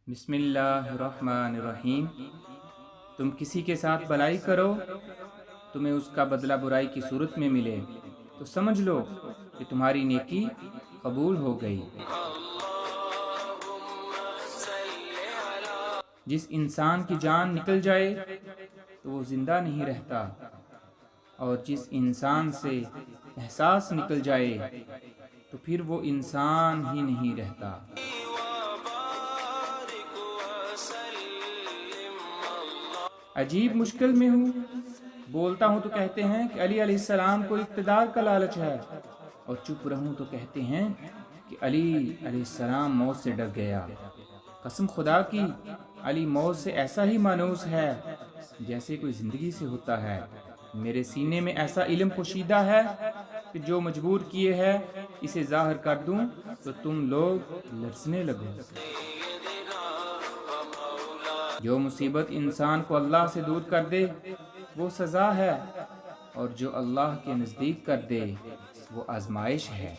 بسم اللہ الرحمن الرحیم۔ تم کسی کے ساتھ بھلائی کرو، تمہیں اس کا بدلہ برائی کی صورت میں ملے تو سمجھ لو کہ تمہاری نیکی قبول ہو گئی۔ جس انسان کی جان نکل جائے تو وہ زندہ نہیں رہتا، اور جس انسان سے احساس نکل جائے تو پھر وہ انسان ہی نہیں رہتا۔ عجیب مشکل میں ہوں، بولتا ہوں تو کہتے ہیں کہ علی علیہ السلام کو اقتدار کا لالچ ہے، اور چپ رہوں تو کہتے ہیں کہ علی علیہ السلام موت سے ڈر گیا۔ قسم خدا کی، علی موت سے ایسا ہی مانوس ہے جیسے کوئی زندگی سے ہوتا ہے۔ میرے سینے میں ایسا علم پوشیدہ ہے کہ جو مجبور کیے ہے اسے ظاہر کر دوں تو تم لوگ لرزنے لگو۔ جو مصیبت انسان کو اللہ سے دور کر دے وہ سزا ہے، اور جو اللہ کے نزدیک کر دے وہ آزمائش ہے۔